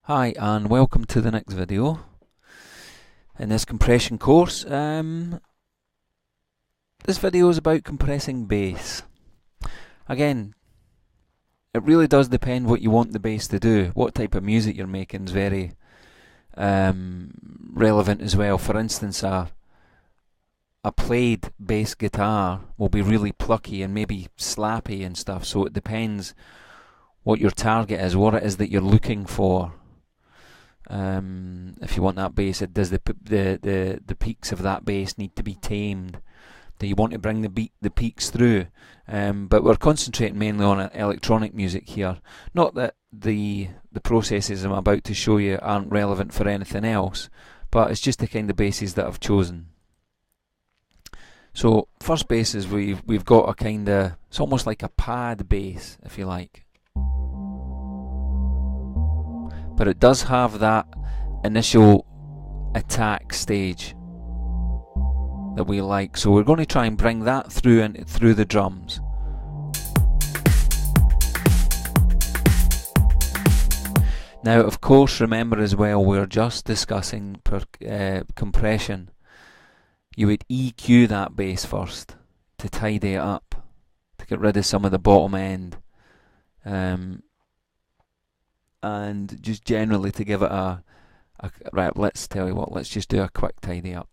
Hi and welcome to the next video in this compression course. This video is about compressing bass. Again, it really does depend what you want the bass to do. What type of music you're making is very relevant as well. For instance, a played bass guitar will be really plucky and maybe slappy and stuff, so it depends what your target is, what it is that you're looking for. If you want that bass, does the peaks of that bass need to be tamed? Do you want to bring the peaks through? But we're concentrating mainly on electronic music here. Not that the processes I'm about to show you aren't relevant for anything else, but it's just the kind of basses that I've chosen. So first bass is we've got a kind of, it's almost like a pad bass, if you like. But it does have that initial attack stage that we like, so we're going to try and bring that through the drums. Now, of course, remember as well, we're just discussing compression. You would EQ that bass first to tidy it up, to get rid of some of the bottom end. And just generally to give it right, let's tell you what, let's just do a quick tidy up.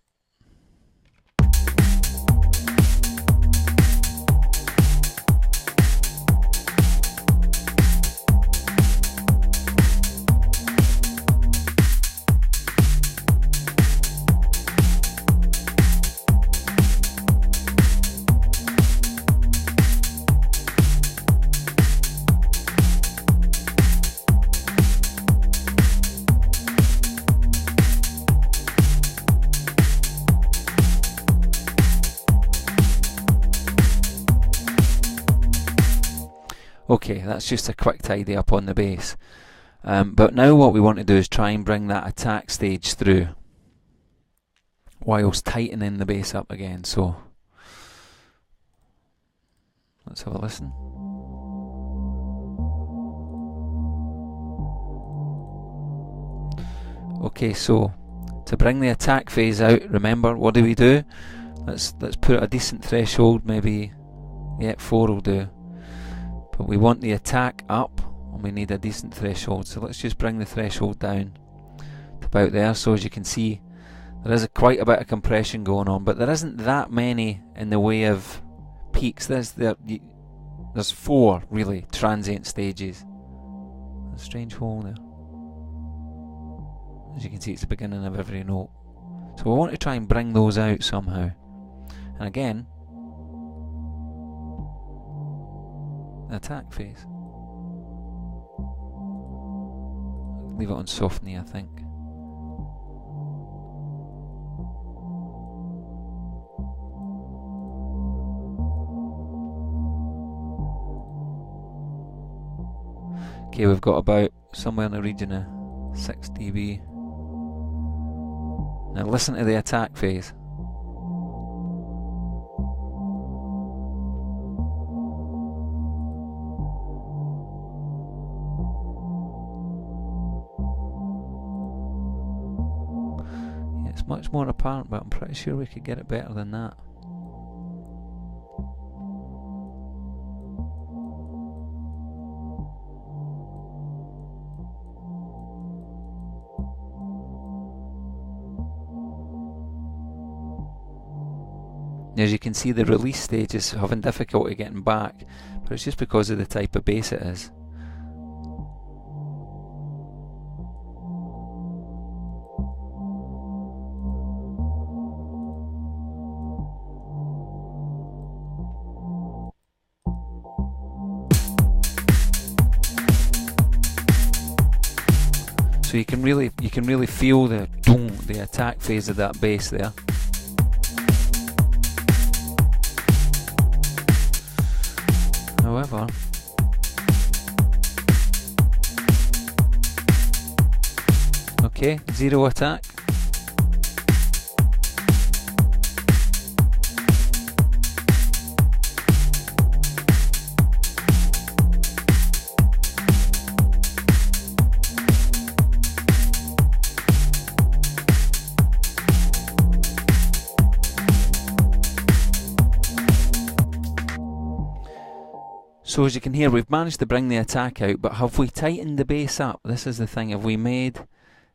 Okay, that's just a quick tidy up on the bass. But now what we want to do is try and bring that attack stage through whilst tightening the bass up again. So let's have a listen. Okay, so to bring the attack phase out, remember, what do we do? Let's put a decent threshold, maybe 4 will do. But we want the attack up and we need a decent threshold, so let's just bring the threshold down to about there. So as you can see, there is quite a bit of compression going on, but there isn't that many in the way of peaks. There's 4 really transient stages. A strange hole there. As you can see, it's the beginning of every note, so we want to try and bring those out somehow. And again, attack phase. Leave it on soft knee, I think. Okay, we've got about somewhere in the region of 6 dB. Now listen to the attack phase. It's much more apparent, but I'm pretty sure we could get it better than that. As you can see, the release stage is having difficulty getting back, but it's just because of the type of bass it is. So you can really feel the attack phase of that bass there. However, okay, 0 attack. So as you can hear, we've managed to bring the attack out, but have we tightened the bass up? This is the thing. Have we made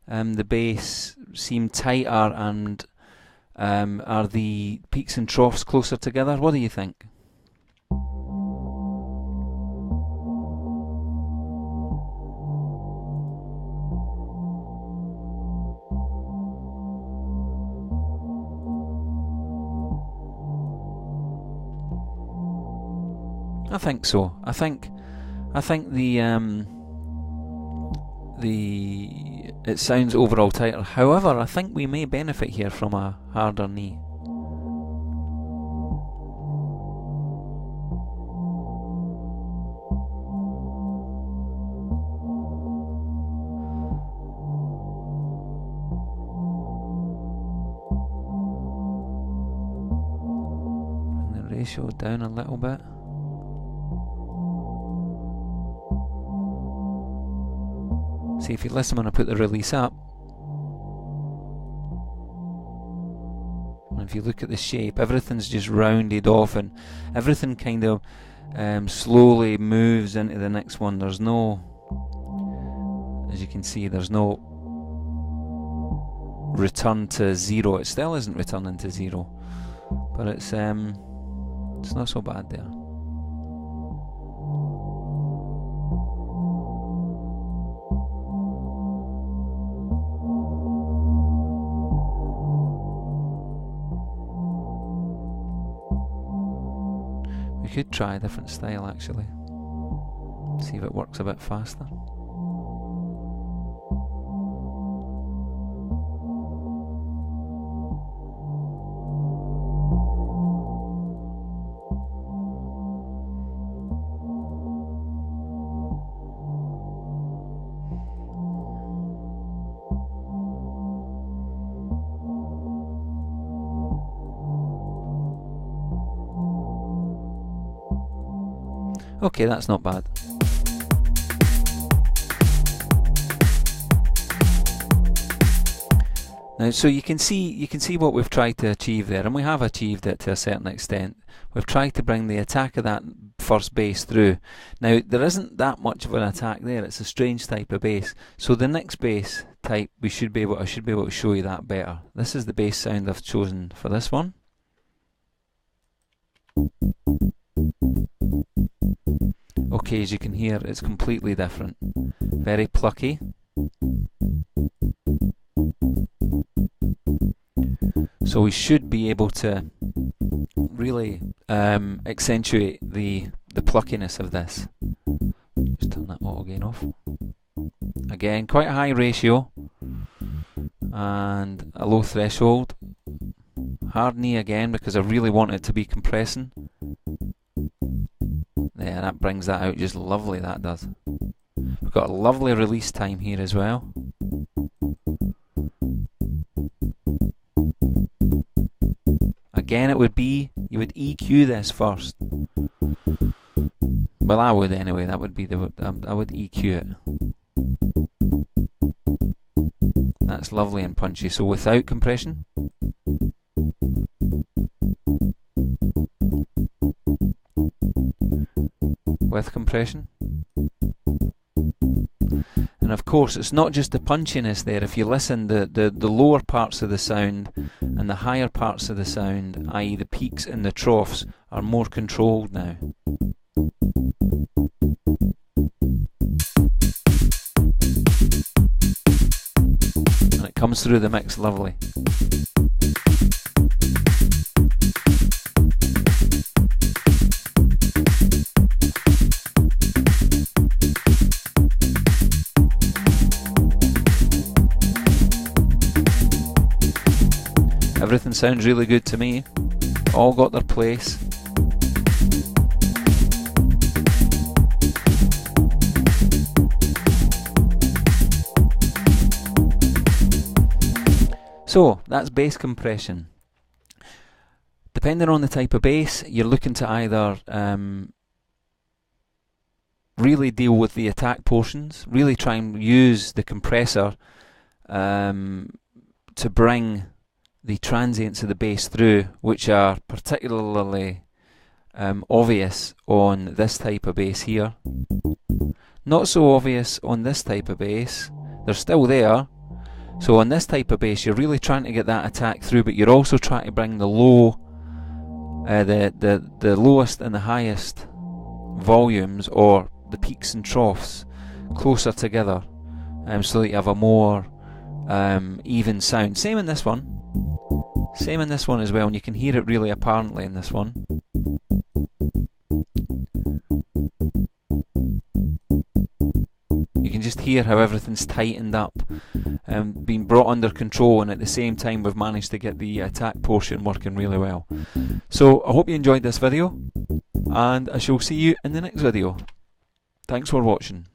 the bass seem tighter, and are the peaks and troughs closer together? What do you think? I think so. I think it sounds overall tighter. However, I think we may benefit here from a harder knee. Bring the ratio down a little bit. See, if you listen when I put the release up, and if you look at the shape, everything's just rounded off, and everything kind of slowly moves into the next one. There's no, as you can see, there's no return to zero. It still isn't returning to zero, but it's not so bad there. We could try a different style actually, see if it works a bit faster. Okay, that's not bad. Now, so you can see what we've tried to achieve there, and we have achieved it to a certain extent. We've tried to bring the attack of that first bass through. Now, there isn't that much of an attack there. It's a strange type of bass. So the next bass type, I should be able to show you that better. This is the bass sound I've chosen for this one. Okay, as you can hear, it's completely different. Very plucky. So we should be able to really accentuate the pluckiness of this. Just turn that auto gain off. Again, quite a high ratio and a low threshold. Hard knee again because I really want it to be compressing. Yeah, that brings that out just lovely, that does. We've got a lovely release time here as well. Again, it would be, you would EQ this first. Well, I would anyway, that would be the, I would EQ it. That's lovely and punchy, so without compression. With compression. And of course, it's not just the punchiness there. If you listen, the lower parts of the sound and the higher parts of the sound, i.e. the peaks and the troughs, are more controlled now. And it comes through the mix lovely. Everything sounds really good to me. All got their place. So that's bass compression. Depending on the type of bass, you're looking to either really deal with the attack portions, really try and use the compressor to bring the transients of the bass through, which are particularly obvious on this type of bass here. Not so obvious on this type of bass. They're still there. So on this type of bass, you're really trying to get that attack through, but you're also trying to bring the low, the lowest and the highest volumes, or the peaks and troughs, closer together, so that you have a more even sound. Same in this one. Same in this one as well, and you can hear it really apparently in this one. You can just hear how everything's tightened up, being brought under control, and at the same time we've managed to get the attack portion working really well. So I hope you enjoyed this video, and I shall see you in the next video. Thanks for watching.